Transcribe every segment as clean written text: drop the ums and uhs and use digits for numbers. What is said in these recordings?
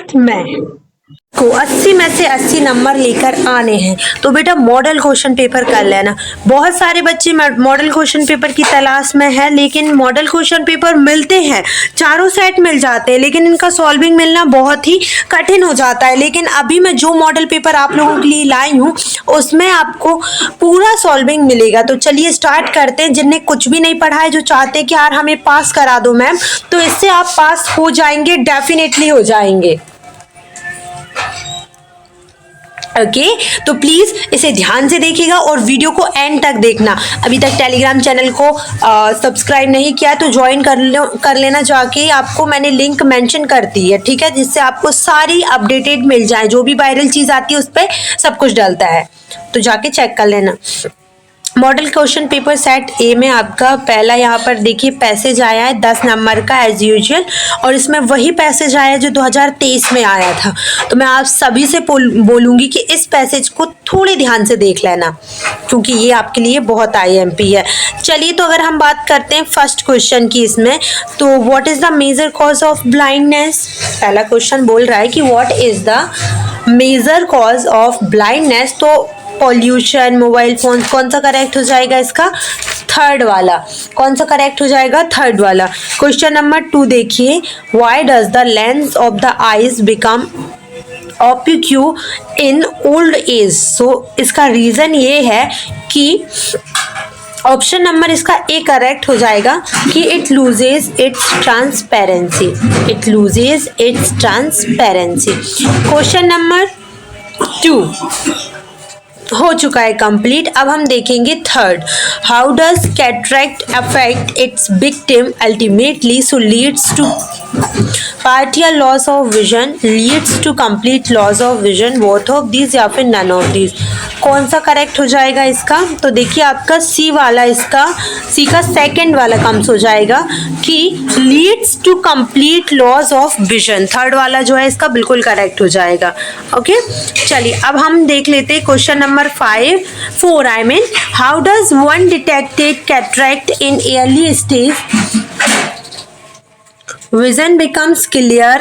Math में को 80 में से 80 नंबर लेकर आने हैं तो बेटा मॉडल क्वेश्चन पेपर कर लेना। बहुत सारे बच्चे मॉडल क्वेश्चन पेपर की तलाश में है, लेकिन मॉडल क्वेश्चन पेपर मिलते हैं, चारों सेट मिल जाते हैं, लेकिन इनका सॉल्विंग मिलना बहुत ही कठिन हो जाता है। लेकिन अभी मैं जो मॉडल पेपर आप लोगों के लिए लाई हूँ उसमें आपको पूरा सॉल्विंग मिलेगा। तो चलिए स्टार्ट करते हैं। जिन्हें कुछ भी नहीं पढ़ा है, जो चाहते हैं कि यार हमें पास करा दो मैम, तो इससे आप पास हो जाएंगे, डेफिनेटली हो जाएंगे। ओके तो प्लीज इसे ध्यान से देखिएगा और वीडियो को एंड तक देखना। अभी तक टेलीग्राम चैनल को सब्सक्राइब नहीं किया तो ज्वाइन कर लेना जाके, आपको मैंने लिंक मेंशन कर दी है, ठीक है, जिससे आपको सारी अपडेटेड मिल जाए। जो भी वायरल चीज आती है उस पर सब कुछ डलता है, तो जाके चेक कर लेना। मॉडल क्वेश्चन पेपर सेट ए में आपका पहला यहाँ पर देखिए पैसेज आया है 10 नंबर का एज यूजुअल, और इसमें वही पैसेज आया है जो 2023 में आया था। तो मैं आप सभी से बोलूँगी कि इस पैसेज को थोड़े ध्यान से देख लेना, क्योंकि ये आपके लिए बहुत IMP है। चलिए तो अगर हम बात करते हैं फर्स्ट क्वेश्चन की इसमें, तो what is the major cause of blindness. पहला क्वेश्चन बोल रहा है कि what is the major cause of blindness. तो पॉल्यूशन, मोबाइल फोन, कौन सा करेक्ट हो जाएगा इसका? थर्ड वाला। कौन सा करेक्ट हो जाएगा? थर्ड वाला। क्वेश्चन नंबर 2 देखिए, why does the lens of the eyes become oblique in old age. So इसका रीजन ये है कि ऑप्शन नंबर इसका ए करेक्ट हो जाएगा कि it loses its transparency. It loses its transparency. Question number 2 हो चुका है कंप्लीट। अब हम देखेंगे third, how does cataract affect its victim ultimately. So leads to partial loss of vision, leads to complete loss of vision, both of these या फिर none of these. कौन सा करेक्ट हो जाएगा इसका? तो देखिए आपका सी वाला, इसका सी का सेकंड वाला कम्स हो जाएगा कि leads to complete loss of vision. Third वाला जो है इसका बिल्कुल करेक्ट हो जाएगा। ओके चलिए अब हम देख लेते हैं question number 4 I mean, how does one detected cataract in early stage. Vision becomes clear,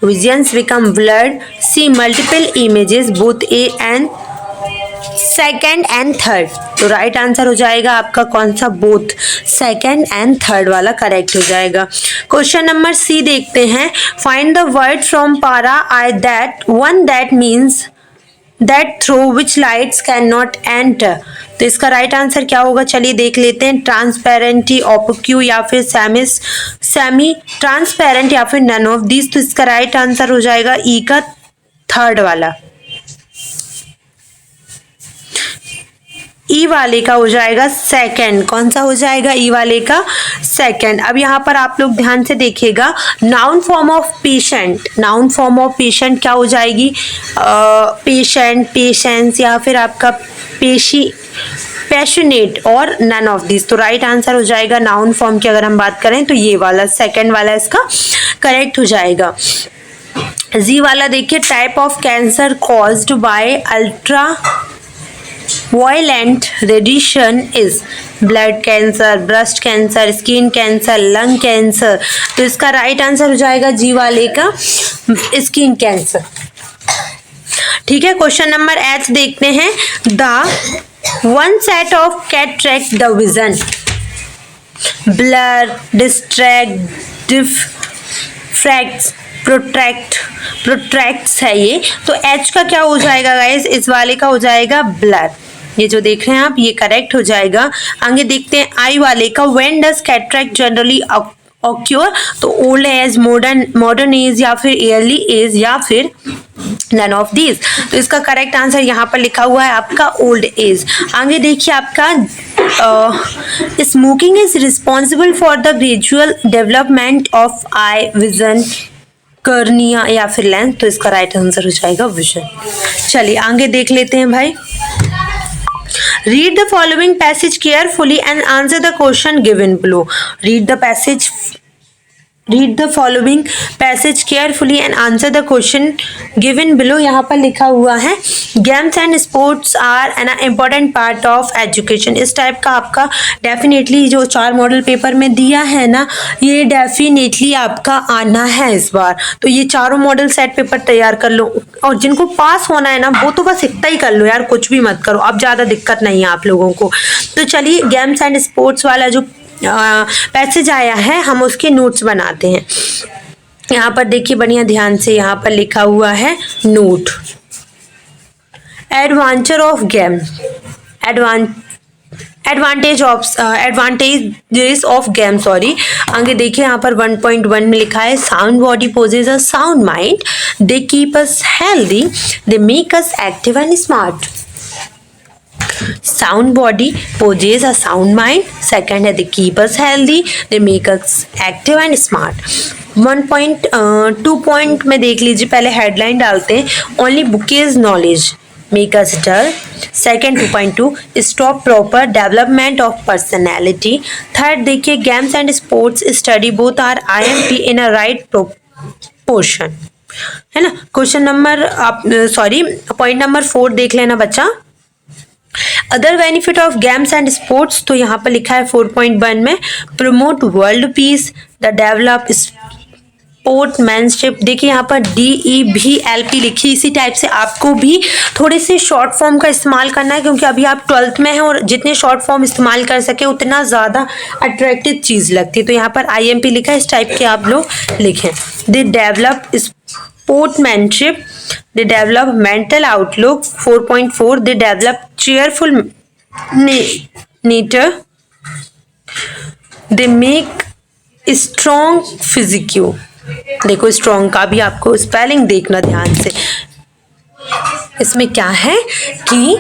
visions become blurred, see multiple images both A and second and third। तो राइट आंसर हो जाएगा आपका कौन सा? बोथ, सेकेंड एंड थर्ड वाला correct हो जाएगा। Question number C देखते हैं, find the word from para I that one that means that through which lights cannot enter। तो इसका राइट आंसर क्या होगा? चलिए देख लेते हैं। ट्रांसपेरेंटी, ऑपक्यू या फिर सेमी ट्रांसपेरेंट या फिर नन ऑफ दिस। तो इसका राइट आंसर हो जाएगा ई का थर्ड वाला। ई वाले का हो जाएगा सेकंड। कौन सा हो जाएगा? ई वाले का सेकंड। अब यहाँ पर आप लोग ध्यान से देखिएगा, noun form of patient, noun form of patient क्या हो जाएगी? पेशेंट, पेशेंस या फिर आपका पेशी, पैशनेट और नन ऑफ दिस। तो राइट आंसर हो जाएगा नाउन फॉर्म की अगर हम बात करें तो ये वाला सेकंड वाला इसका करेक्ट हो जाएगा। जी वाला देखिए, type of cancer caused by ultra violent radiation is blood cancer, breast cancer, skin cancer, lung cancer. तो इसका राइट आंसर हो जाएगा जी वाले का स्किन कैंसर। ठीक है, क्वेश्चन नंबर एच देखते हैं, the one set of cataract the vision, blur, distract, diffract, protracts है ये। तो एच का क्या हो जाएगा गाइस? इस वाले का हो जाएगा ब्लर। ये जो देख रहे हैं आप ये करेक्ट हो जाएगा। आगे देखते हैं आई वाले का, when does cataract generally occur. तो ओल्ड एज, मॉडर्न एज या फिर ईयरली एज या फिर नन ऑफ दीज। तो इसका करेक्ट आंसर यहाँ पर लिखा हुआ है आपका ओल्ड एज। आगे देखिए आपका smoking is responsible for the gradual development of eye vision, cornea या फिर लेंस। तो इसका राइट आंसर हो जाएगा विजन। चलिए आगे देख लेते हैं भाई। Read the following passage carefully and answer the question given below। Read the passage read the following passage carefully and answer the question given below. यहाँ पर लिखा हुआ है games and sports are an important part of education. इस type का आपका definitely जो 4 model paper में दिया है ना, ये डेफिनेटली आपका आना है इस बार। तो ये चारों मॉडल सेट पेपर तैयार कर लो, और जिनको पास होना है ना वो तो बस इतना ही कर लो यार, कुछ भी मत करो, अब ज़्यादा दिक्कत नहीं है आप लोगों को। तो चलिए गेम्स एंड स्पोर्ट्स वाला जो पैसेज आया है हम उसके नोट्स बनाते हैं। यहाँ पर देखिए बढ़िया ध्यान से, यहाँ पर लिखा हुआ है note adventure of game, advantages of game, sorry. आगे देखिए यहाँ पर 1.1 में लिखा है sound body possess a sound mind, they keep us healthy, they make us active and smart. Sound body poses a sound mind. Second है they keep us healthy, they make us active and smart. 1.2 point में देख लीजिए, पहले headline डालते हैं only bouquets knowledge make us dull. Second 2.2 stop proper development of personality. Third देखिए games and sports study both are IMP in a right proportion, है ना। Question number point number 4 देख लेना बच्चा। Other benefit of games and sports, तो यहाँ पर लिखा है 4.1 में promote world peace, the develop sportsmanship. देखिए यहाँ पर DEVLP लिखी, इसी टाइप से आपको भी थोड़े से शॉर्ट फॉर्म का इस्तेमाल करना है, क्योंकि अभी आप 12th में हैं और जितने शॉर्ट फॉर्म इस्तेमाल कर सके उतना ज़्यादा अट्रैक्टिव चीज़ लगती है। तो यहाँ पर IMP लिखा है, इस टाइप के आप लोग लिखें। They develop sportsmanship, they develop mental outlook. 4.4 they develop cheerful nature, they make strong physique। देखो स्ट्रॉन्ग का भी आपको स्पेलिंग देखना ध्यान से, इसमें क्या है कि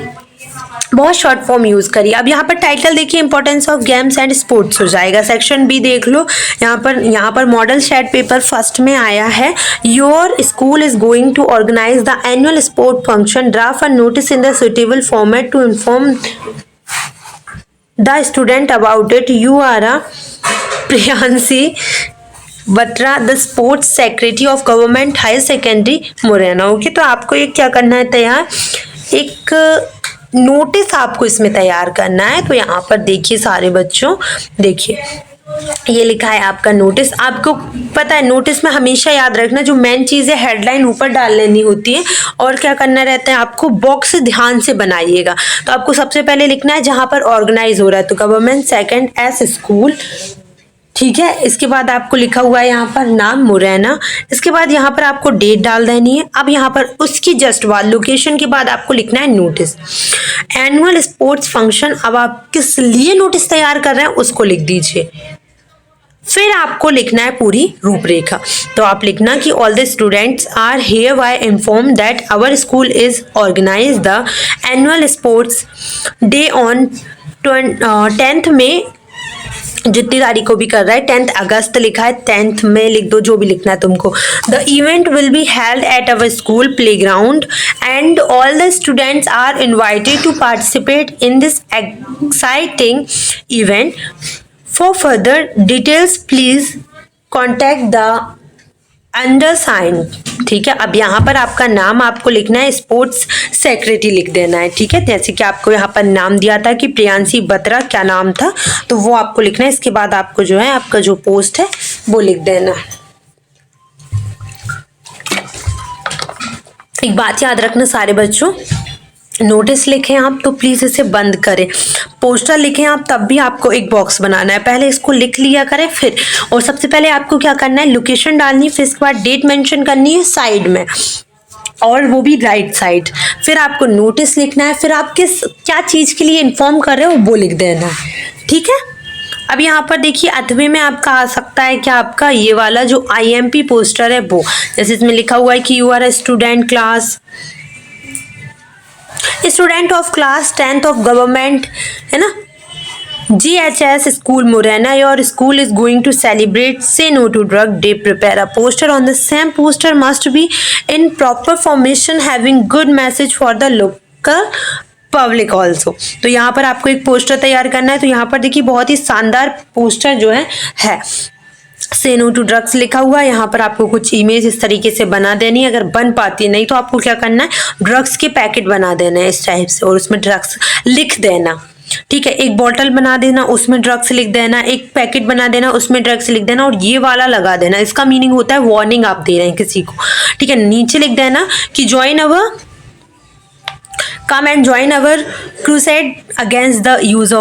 बहुत शॉर्ट फॉर्म यूज करिए। अब यहाँ पर टाइटल देखिए importance of games and sports हो जाएगा। सेक्शन बी देख लो, यहाँ पर मॉडल सेट पेपर फर्स्ट में आया है your school is going to organise the annual sport function, draft a notice in the suitable format to inform the student about it. You are a Priyanshi Batra the sports secretary of government higher secondary Morena. Okay, तो आपको ये क्या करना है तैयार, एक notice आपको इसमें तैयार करना है। तो यहाँ पर देखिए सारे बच्चों, देखिए ये लिखा है आपका नोटिस। आपको पता है नोटिस में हमेशा याद रखना जो मेन चीज़ है हेडलाइन ऊपर डाल लेनी होती है, और क्या करना रहता है आपको बॉक्स ध्यान से बनाइएगा। तो आपको सबसे पहले लिखना है जहाँ पर ऑर्गेनाइज हो रहा है, तो गवर्नमेंट, सेकंड एस स्कूल, ठीक है। इसके बाद आपको लिखा हुआ है यहाँ पर नाम मुरैना, इसके बाद यहाँ पर आपको डेट डाल देनी है। अब यहाँ पर उसकी जस्ट बाद लोकेशन के बाद आपको लिखना है नोटिस एनुअल स्पोर्ट्स फंक्शन। अब आप किस लिए नोटिस तैयार कर रहे हैं उसको लिख दीजिए, फिर आपको लिखना है पूरी रूपरेखा। तो आप लिखना कि all the students are hereby inform that our school is organise the annual sports day on 10th में, जितनी तारीख को भी कर रहा है 10th अगस्त लिखा है, 10th में लिख दो जो भी लिखना है तुमको। The event will be held at our school playground and all the students are invited to participate in this exciting event. For further details please contact the undersigned, ठीक है। अब यहाँ पर आपका नाम आपको लिखना है, स्पोर्ट्स सेक्रेटरी लिख देना है, ठीक है। जैसे कि आपको यहाँ पर नाम दिया था कि प्रियांशी बत्रा, क्या नाम था, तो वो आपको लिखना है। इसके बाद आपको जो है आपका जो पोस्ट है वो लिख देना है। एक बात याद रखना सारे बच्चों, नोटिस लिखें आप तो प्लीज़ इसे बंद करें, पोस्टर लिखें आप तब भी आपको एक बॉक्स बनाना है, पहले इसको लिख लिया करें फिर। और सबसे पहले आपको क्या करना है, लोकेशन डालनी है, फिर इसके बाद डेट मेंशन करनी है साइड में, और वो भी राइट साइड। फिर आपको नोटिस लिखना है, फिर आप क्या चीज़ के लिए इन्फॉर्म कर रहे हो वो लिख देना है, ठीक है। अब यहाँ पर देखिए अथवे में आपका आ सकता है कि आपका ये वाला जो IMP पोस्टर है वो, जैसे इसमें लिखा हुआ है कि you are a student of class 10th of government, है ना, GHS school Morena, your school is going to celebrate say no to drug day, prepare a poster on the same poster must be in proper formation having good message for the local public also. तो यहाँ पर आपको एक poster तैयार करना है। तो यहाँ पर देखिए बहुत ही शानदार पोस्टर जो है। से नो टू ड्रग्स लिखा हुआ है। यहाँ पर आपको कुछ इमेज इस तरीके से बना देनी है, अगर बन पाती है, नहीं तो आपको क्या करना है, ड्रग्स के पैकेट बना देना है इस टाइप से और उसमें ड्रग्स लिख देना। ठीक है, एक बॉटल बना देना, उसमें ड्रग्स लिख देना, एक पैकेट बना देना, उसमें ड्रग्स लिख देना और ये वाला लगा देना। इसका मीनिंग होता है वार्निंग आप दे रहे हैं किसी को। ठीक है, नीचे लिख देना कि join our, come and join our crusade against the use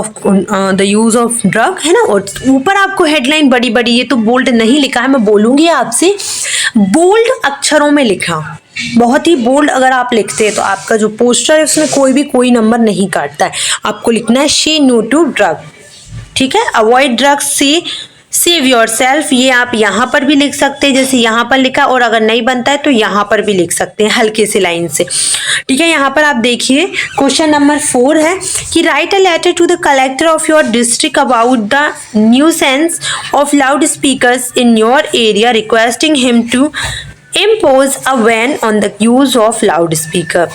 of drug, है ना। और ऊपर आपको हेडलाइन बड़ी बड़ी, ये तो बोल्ड नहीं लिखा है, मैं बोलूंगी आपसे, बोल्ड अक्षरों में लिखा, बहुत ही बोल्ड अगर आप लिखते हैं तो आपका जो पोस्टर है उसमें कोई नंबर नहीं काटता है। आपको लिखना है से नो टू ड्रग। ठीक है, अवॉइड ड्रग्स से सेव योर सेल्फ, ये आप यहाँ पर भी लिख सकते हैं जैसे यहाँ पर लिखा, और अगर नहीं बनता है तो यहाँ पर भी लिख सकते हैं हल्के से लाइन से। ठीक है, यहाँ पर आप देखिए क्वेश्चन नंबर 4 है कि write a letter to the collector of your district about the nuisance of loudspeakers in your area requesting him to impose a ban on the use of loudspeaker।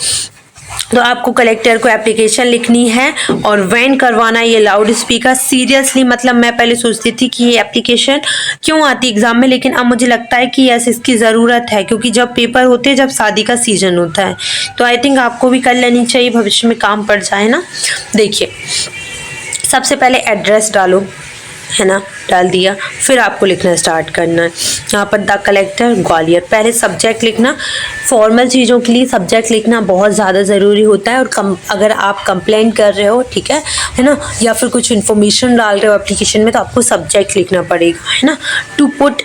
तो आपको collector को application लिखनी है और van करवाना ये loud speaker. Seriously मतलब मैं पहले सोचती थी कि ये एप्लीकेशन क्यों आती एग्जाम में, लेकिन अब मुझे लगता है कि यस इसकी ज़रूरत है, क्योंकि जब पेपर होते हैं, जब शादी का सीजन होता है, तो आई थिंक आपको भी कर लेनी चाहिए, भविष्य में काम पड़ जाए ना। देखिए सबसे पहले एड्रेस डालो, है ना, डाल दिया, फिर आपको लिखना स्टार्ट करना है। यहाँ पर द कलेक्टर ग्वालियर, पहले सब्जेक्ट लिखना। फॉर्मल चीज़ों के लिए सब्जेक्ट लिखना बहुत ज़्यादा ज़रूरी होता है। और अगर आप कंप्लेन कर रहे हो, ठीक है ना, या फिर कुछ इन्फॉर्मेशन डाल रहे हो एप्लीकेशन में, तो आपको सब्जेक्ट लिखना पड़ेगा, है ना। To put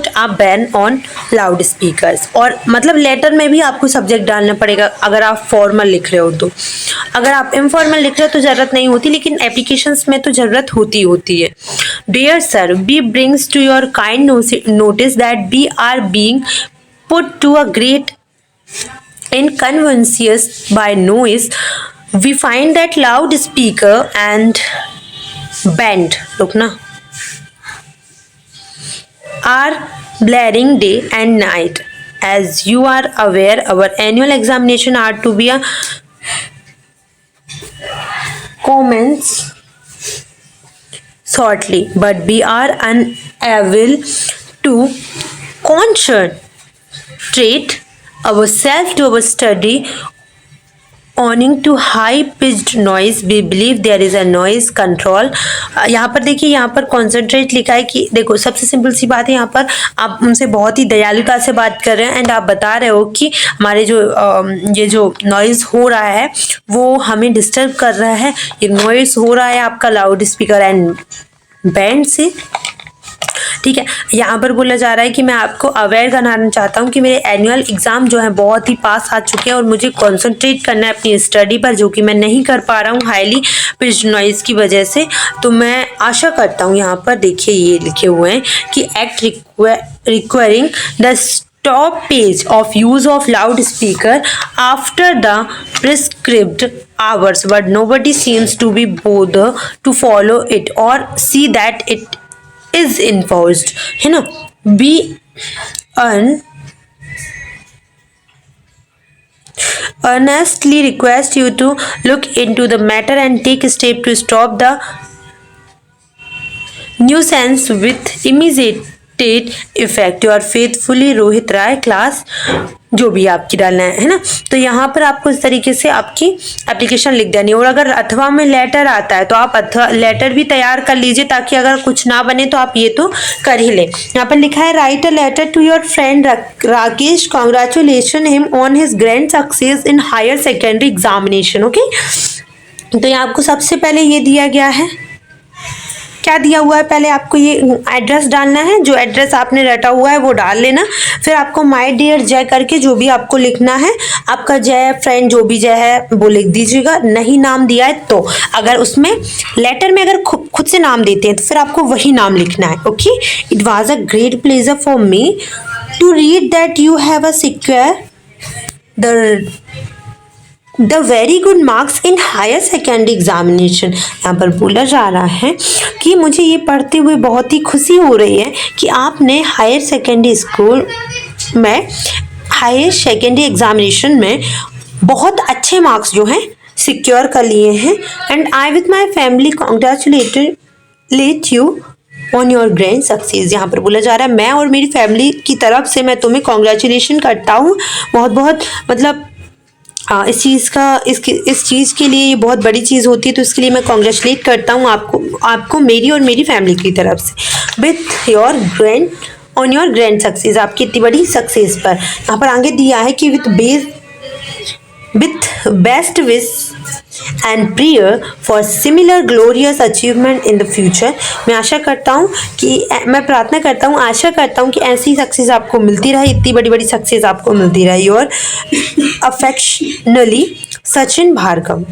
a ban on loudspeakers, और मतलब लेटर में भी आपको सब्जेक्ट डालना पड़ेगा अगर आप फॉर्मल लिख रहे हो तो। अगर आप इनफॉर्मल लिख रहे हो तो ज़रूरत नहीं होती, लेकिन एप्लीकेशंस में तो ज़रूरत होती है। Dear sir, we brings to your kind notice that we are being put to a great inconvenience by noise. We find that loudspeaker and band, look na, are blaring day and night. As you are aware, our annual examination are to be a commence shortly, but we are unable to concentrate ourselves to our study owing to high pitched noise. We believe there is a noise control। यहाँ पर देखिए, यहाँ पर concentrate लिखा है कि देखो सबसे सिंपल सी बात है, यहाँ पर आप उनसे बहुत ही दयालुता से बात कर रहे हैं एंड आप बता रहे हो कि हमारे जो ये जो नॉइज़ हो रहा है वो हमें डिस्टर्ब कर रहा है। ये नॉइज़ हो रहा है आपका लाउड स्पीकर एंड बैंड से। ठीक है, यहाँ पर बोला जा रहा है कि मैं आपको अवेयर कराना चाहता हूँ कि मेरे एनुअल एग्ज़ाम जो है बहुत ही पास आ चुके हैं और मुझे कंसंट्रेट करना है अपनी स्टडी पर, जो कि मैं नहीं कर पा रहा हूँ हाईली पिच्ड नॉइज़ की वजह से। तो मैं आशा करता हूँ, यहाँ पर देखिए ये लिखे हुए हैं कि act requiring the stoppage of use of loudspeaker after the prescribed hours, but nobody seems to be bothered to follow it or see that it is enforced, है ना। We earnestly request you to look into the matter and take a step to stop the nuisance with immediate effect. Your faithfully Rohit Rai, class जो भी आपकी डालना है ना। तो यहाँ पर आपको इस तरीके से आपकी एप्लीकेशन लिख देनी है। और अगर अथवा में लेटर आता है तो आप अथवा लेटर भी तैयार कर लीजिए, ताकि अगर कुछ ना बने तो आप ये तो कर ही ले। यहाँ पर लिखा है write a letter to your friend Rakesh, congratulation him on his grand success in higher secondary examination. Okay, तो यहाँ आपको सबसे पहले ये दिया गया है, क्या दिया हुआ है, पहले आपको ये एड्रेस डालना है, जो एड्रेस आपने रटा हुआ है वो डाल लेना। फिर आपको माय डियर जय करके जो भी आपको लिखना है, आपका जय फ्रेंड जो भी जय है वो लिख दीजिएगा। नहीं नाम दिया है तो, अगर उसमें लेटर में अगर खुद से नाम देते हैं तो फिर आपको वही नाम लिखना है। Okay, it was a great pleasure for me to read that you have a secure the very good marks in higher secondary examination. यहाँ पर बोला जा रहा है कि मुझे ये पढ़ते हुए बहुत ही खुशी हो रही है कि आपने हायर सेकेंडरी स्कूल में हायर सेकेंडरी एग्जामिनेशन में बहुत अच्छे मार्क्स जो हैं सिक्योर कर लिए हैं। And I with my family congratulate you on your grand success. यहाँ पर बोला जा रहा है मैं और मेरी फैमिली की तरफ से मैं तुम्हें कॉन्ग्रेचुलेशन करता हूँ, बहुत बहुत मतलब इस चीज़ के लिए ये बहुत बड़ी चीज़ होती है, तो इसके लिए मैं कॉन्ग्रेचुलेट करता हूँ आपको मेरी और मेरी फैमिली की तरफ से with your grand on your grand success, आपकी इतनी बड़ी सक्सेस पर। यहाँ पर आगे दिया है कि with best wish and prayer for similar glorious achievement in the future. मैं आशा करता हूँ कि मैं प्रार्थना करता हूँ, आशा करता हूँ कि ऐसी सक्सेस आपको मिलती रहे, इतनी बड़ी बड़ी सक्सेस आपको मिलती रहे। और अफेक्शनली सचिन भार्गव।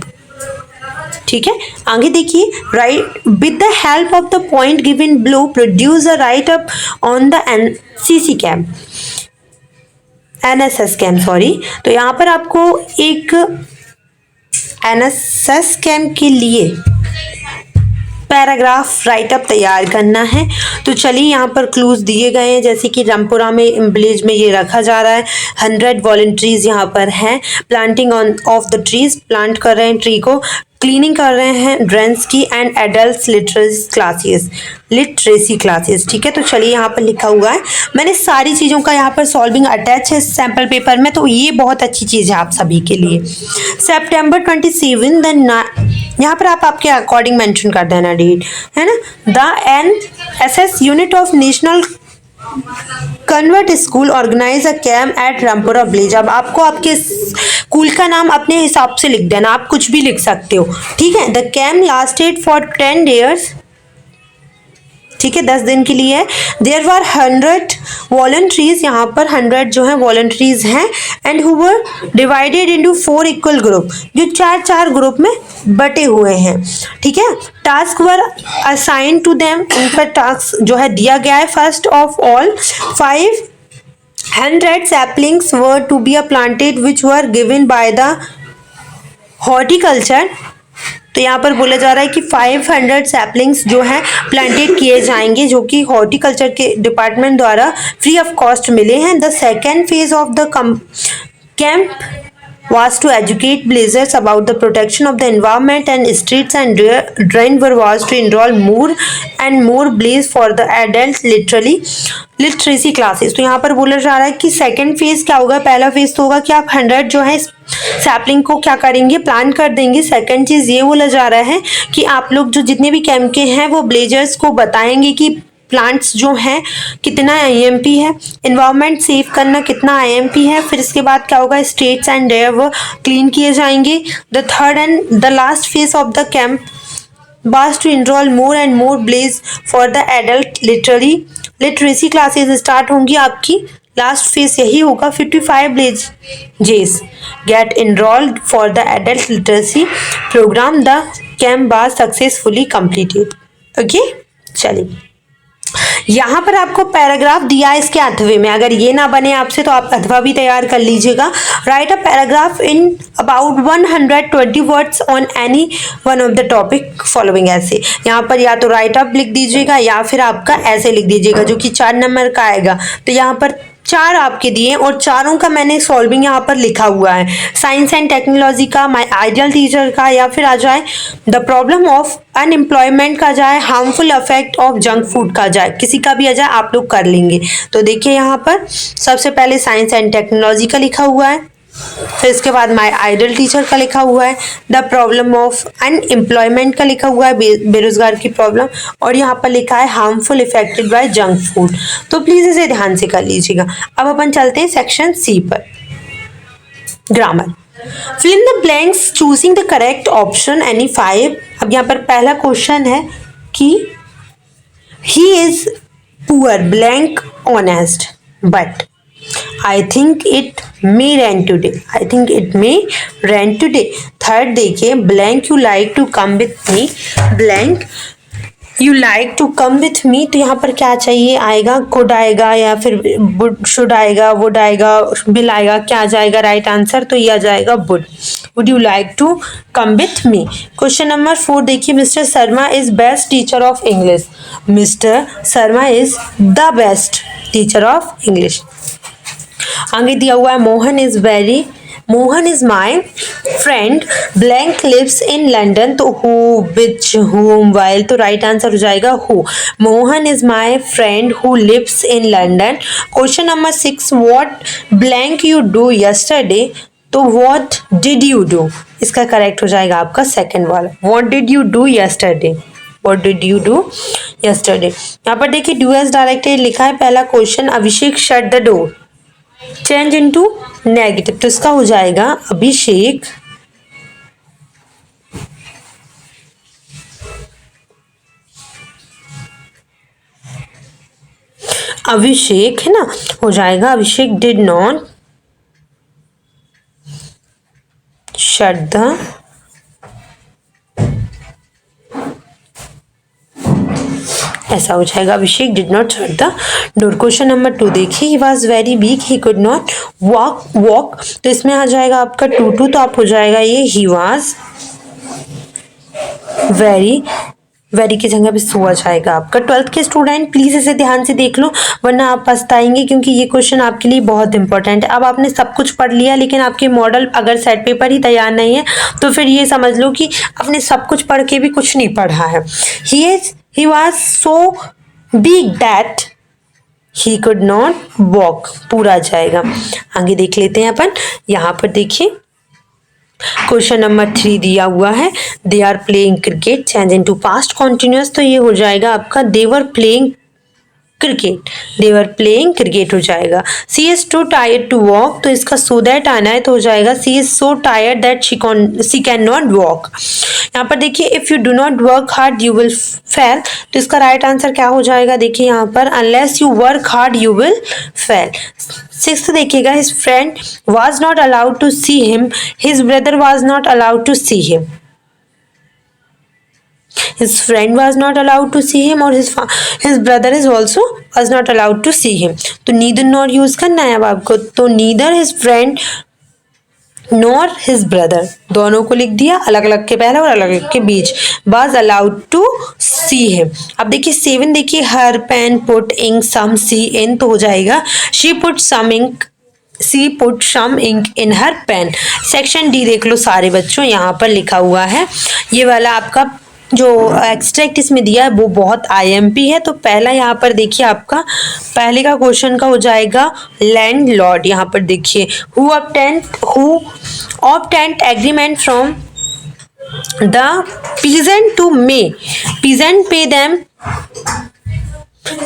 ठीक है, आगे देखिए, right with the help of the point given below produce a right up on the NCC camp NSS camp sorry. तो यहाँ पर आपको एक एनएसएस कैंप के लिए पैराग्राफ राइटअप तैयार करना है। तो चलिए यहाँ पर क्लूज दिए गए हैं, जैसे कि रामपुरा में विलेज में ये रखा जा रहा है। 100 वॉलंटरीज यहाँ पर हैं, planting of the trees, plant कर रहे हैं ट्री को, क्लीनिंग कर रहे हैं ड्रेन्स की, एंड एडल्ट लिटरेसी क्लासेस। ठीक है, तो चलिए यहाँ पर लिखा हुआ है, मैंने सारी चीज़ों का यहाँ पर सॉल्विंग अटैच है सैम्पल पेपर में, तो ये बहुत अच्छी चीज़ है आप सभी के लिए। September 27 देन यहाँ पर आप आपके अकॉर्डिंग मेंशन कर देना डेट, है ना। The NSS unit of national convert school organise a camp at Rampura village. अब आपको आपके स्कूल का नाम अपने हिसाब से लिख देना, आप कुछ भी लिख सकते हो। ठीक है, the camp lasted for 10 days. ठीक है, 10 दिन के लिए है। देयर वर 100 वॉलंटरीज, यहाँ पर 100 जो है वॉलंटरीज हैं, and who were divided into 4 equal group, जो 4 ग्रुप में बटे हुए हैं। ठीक है, task were assign to them, उन पर टास्क जो है दिया गया है। First of all 500 saplings were to be planted which were given by the horticulture। तो यहाँ पर बोला जा रहा है कि 500 सैपलिंग्स जो हैं प्लांटेड किए जाएंगे, जो कि हॉर्टिकल्चर के डिपार्टमेंट द्वारा फ्री ऑफ कॉस्ट मिले हैं। The second phase of the camp was to educate villagers about the protection of the environment and streets and drain was to enroll more and more blaze for the adult literacy classes। तो यहाँ पर बोला जा रहा है कि second phase क्या होगा, पहला फेज तो होगा कि आप 100 जो है सैपलिंग को क्या करेंगे, प्लांट कर देंगे। सेकंड चीज़ ये बोला जा रहा है कि आप लोग जो जितने भी कैंप के हैं वो विलेजर्स को बताएंगे कि प्लांट्स जो हैं कितना IMP है, इन्वायरमेंट सेव करना कितना IMP है। फिर इसके बाद क्या होगा, स्ट्रीट्स एंड ड्रेन वो क्लीन किए जाएंगे। The third and the last phase of the camp was to enroll more and more blaze for the adult literacy classes start होंगी आपकी। लास्ट फेज यही होगा, 55 villages get enrolled for the adult literacy program। The camp was successfully completed। Okay, चलिए यहाँ पर आपको paragraph दिया है इसके अथवे में, अगर ये ना बने आपसे तो आप अथवा भी तैयार कर लीजिएगा। Right a paragraph in about 120 words on any one of the topic following ऐसे। यहाँ पर या तो राइट अप लिख दीजिएगा या फिर आपका ऐसे लिख दीजिएगा, जो कि 4 नंबर का आएगा। तो यहाँ पर 4 आपके दिए और चारों का मैंने सॉल्विंग यहाँ पर लिखा हुआ है। साइंस एंड टेक्नोलॉजी का, माय आइडियल टीचर का, या फिर आ जाए द प्रॉब्लम ऑफ अनएम्प्लॉयमेंट का जाए, harmful effect of junk food का जाए, किसी का भी आ जाए आप लोग कर लेंगे। तो देखिए यहाँ पर सबसे पहले साइंस एंड टेक्नोलॉजी का लिखा हुआ है, फिर इसके बाद माय आइडल टीचर का लिखा हुआ है, द प्रॉब्लम ऑफ अनएम्प्लॉयमेंट का लिखा हुआ है, बेरोजगार की प्रॉब्लम, और यहाँ पर लिखा है harmful effected by junk food. तो प्लीज इसे ध्यान से कर लीजिएगा। अब अपन चलते हैं सेक्शन सी पर, grammar. Fill in the blanks choosing the correct option any 5। अब यहाँ पर पहला क्वेश्चन है कि he is poor blank honest but I think it may rain today। I think it may rain today। Third देखिए, blank you like to come with me, blank you like to come with me। तो यहाँ पर क्या चाहिए, आएगा could आएगा या फिर would should आएगा, would आएगा, will आएगा, क्या आ जाएगा राइट आंसर, तो ये आ जाएगा would you like to come with me। Question number 4 देखिए, mister Sharma is best teacher of English. Mister Sharma is the best teacher of English. आगे दिया हुआ है Mohan is very Mohan is my friend blank lives in London, तो who, which, whom, while, तो right answer हो जाएगा who. Mohan is my friend who lives in London. Question number 6, what blank you do yesterday, तो what did you do, इसका correct हो जाएगा आपका second वाला, what did you do yesterday, What did you do yesterday? यहाँ पर देखिए do as directed लिखा है। पहला question, Abhishek shut the door, change into negative, तो इसका हो जाएगा अभिषेक है ना, हो जाएगा Abhishek did not shut the ऐसा हो जाएगा, Abhishek did not shut the door. Question number 2 देखिए, he was very weak he could not walk, तो इसमें आ जाएगा आपका टू, तो आप हो जाएगा ये ही वॉज वेरी की जगह पे सो आ जाएगा आपका। 12th के स्टूडेंट प्लीज इसे ध्यान से देख लो वरना आप पछताएंगे, क्योंकि ये क्वेश्चन आपके लिए बहुत इंपॉर्टेंट है। अब आपने सब कुछ पढ़ लिया लेकिन आपके मॉडल अगर सेट पेपर ही तैयार नहीं है तो फिर ये समझ लो कि आपने सब कुछ पढ़ के भी कुछ नहीं पढ़ा है। He was so big that he could not walk, पूरा आ जाएगा। आगे देख लेते हैं अपन, यहाँ पर देखिए क्वेश्चन नंबर 3 दिया हुआ है, they are playing cricket, change into past continuous, तो ये हो जाएगा आपका दे वर प्लेइंग क्रिकेट हो जाएगा। She is too tired to walk, तो इसका सो दैट आना है, तो हो जाएगा she is so tired that she can not walk. यहाँ पर देखिए if you do not work hard you will fail, तो इसका राइट आंसर क्या हो जाएगा, देखिए यहाँ पर unless you work hard you will fail. 6th देखिएगा, his friend was not allowed to see him, his brother was not allowed to see him, his friend was not allowed to see him और his brother is also was not allowed to see him, तो neither nor use करना है अब आपको, तो neither his friend nor his brother दोनों को लिख दिया, अलग अलग के पहले और अलग अलग के बीच, was allowed to see him। अब देखिए 7 देखिए, her pen put ink some see in, तो हो जाएगा she put some ink in her pen। Section D देख लो सारे बच्चों, यहाँ पर लिखा हुआ है, ये वाला आपका जो एक्सट्रैक्ट इसमें दिया है वो बहुत आईएमपी है। तो पहला यहाँ पर देखिए आपका पहले का क्वेश्चन का हो जाएगा लैंडलॉर्ड, यहाँ पर देखिए who obtained agreement from the peasant to peasant pay them,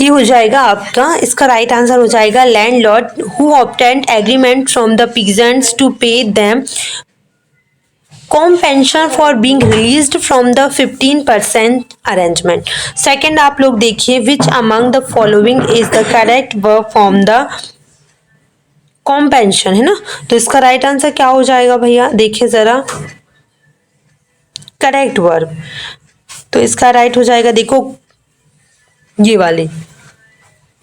ये हो जाएगा आपका, इसका राइट आंसर हो जाएगा landlord who obtained agreement from the peasants to pay them compensation for being released from the 15% arrangement। Second आप लोग देखिए, which among the following is the correct verb from the compensation, है ना, तो इसका right answer क्या हो जाएगा भैया, देखिए जरा करेक्ट वर्ब, तो इसका राइट हो जाएगा, देखो ये वाली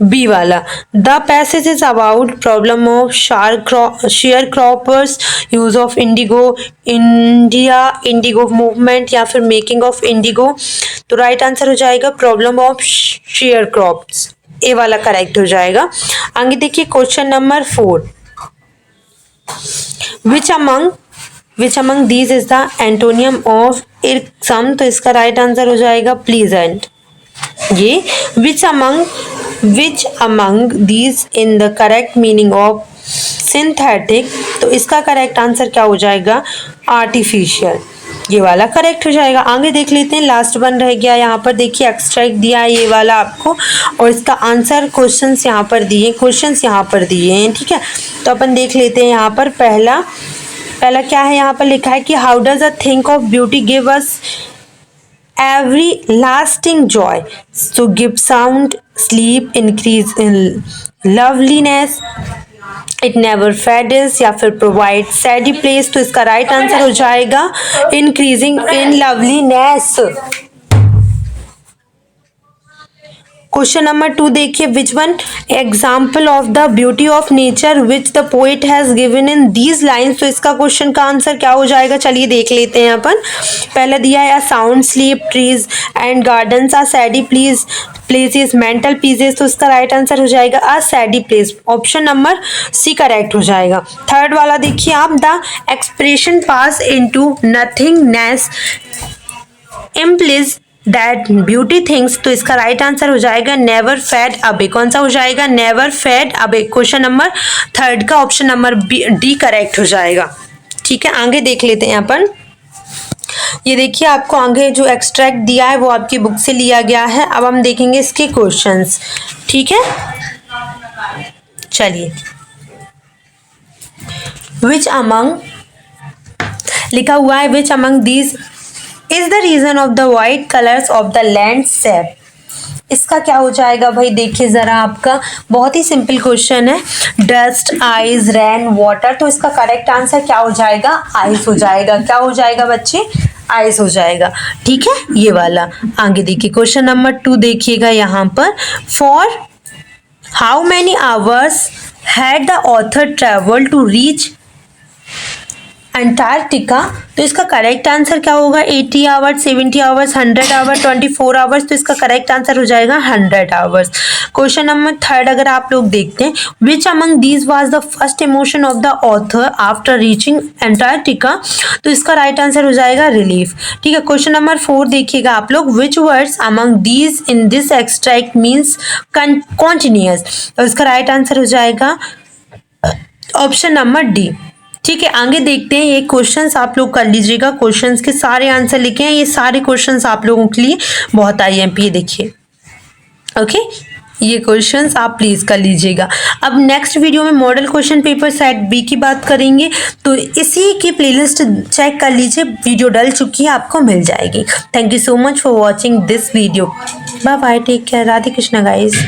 बी वाला। The passage is about problem of sharecroppers, use of indigo movement या फिर मेकिंग ऑफ इंडिगो, तो राइट आंसर हो जाएगा problem of share crops, A वाला करेक्ट हो जाएगा। आगे देखिए question number 4, which among these is the antonym of irksome, तो इसका राइट आंसर हो जाएगा प्लीजेंट। ये which among these in the correct meaning of synthetic, तो इसका करेक्ट आंसर क्या हो जाएगा आर्टिफिशियल, ये वाला करेक्ट हो जाएगा। आगे देख लेते हैं, लास्ट वन रह गया, यहाँ पर देखिए एक्सट्रैक्ट दिया है ये वाला आपको, और इसका आंसर क्वेश्चंस यहाँ पर दिए हैं, ठीक है। तो अपन देख लेते हैं, यहाँ पर पहला क्या है, यहाँ पर लिखा है कि how does a think of beauty give us every lasting joy, so give sound sleep, increase in loveliness, it never fades, या फिर provide steady place, तो इसका राइट आंसर हो जाएगा increasing in loveliness। Question number 2 देखिए, which one example of the beauty of nature which the poet has given in these lines, तो इसका question का आंसर क्या हो जाएगा, चलिए देख लेते हैं अपन। पहले दिया है sound sleep, trees and gardens are shady please places, mental pieces, तो इसका राइट आंसर हो जाएगा a shady place. Option number C correct हो जाएगा। थर्ड वाला देखिए आप, the expression pass into nothingness implies that beauty things, तो इसका राइट आंसर हो जाएगा नेवर फेड अवे। कौन सा हो जाएगा? Never fade away. Question number third का ऑप्शन नंबर डी करेक्ट हो जाएगा। ठीक है, आगे देख लेते हैं अपन। ये देखिए आपको आगे जो एक्सट्रैक्ट दिया है वो आपकी बुक से लिया गया है। अब हम देखेंगे इसके क्वेश्चंस। ठीक है, चलिए। विच अमंग लिखा हुआ है, which among these is the reason of the white colours of the landscape. इसका क्या हो जाएगा भाई? देखिए जरा, आपका बहुत ही सिंपल क्वेश्चन है। डस्ट, आइज, रेन, वाटर, तो इसका करेक्ट आंसर क्या हो जाएगा? आइस हो जाएगा। क्या हो जाएगा बच्चे? आइस हो जाएगा। ठीक है, ये वाला। आगे देखिए क्वेश्चन नंबर 2 देखिएगा यहाँ पर। For how many hours had the author travel to reach Antarctica, तो इसका करेक्ट आंसर क्या होगा? 80 आवर्स, 70 आवर्स, 100 आवर्स, 24 आवर्स, तो इसका करेक्ट आंसर हो जाएगा 100 आवर्स। क्वेश्चन नंबर 3 अगर आप लोग देखते हैं, विच among these was the first emotion of the author after reaching Antarctica, तो इसका राइट आंसर हो जाएगा रिलीफ। ठीक है, क्वेश्चन नंबर 4 देखिएगा आप लोग, विच words among these in this extract means continuous, तो इसका राइट आंसर हो जाएगा ऑप्शन नंबर डी। ठीक है, आगे देखते हैं। ये क्वेश्चंस आप लोग कर लीजिएगा। क्वेश्चंस के सारे आंसर लिखे हैं। ये सारे क्वेश्चंस आप लोगों के लिए बहुत IMP देखिए। ओके, ये क्वेश्चंस आप प्लीज कर लीजिएगा। अब नेक्स्ट वीडियो में model question paper set B की बात करेंगे, तो इसी की प्लेलिस्ट चेक कर लीजिए। वीडियो डल चुकी है, आपको मिल जाएगी। Thank you so much for watching this video. Bye bye, take care, Radhe Krishna guys.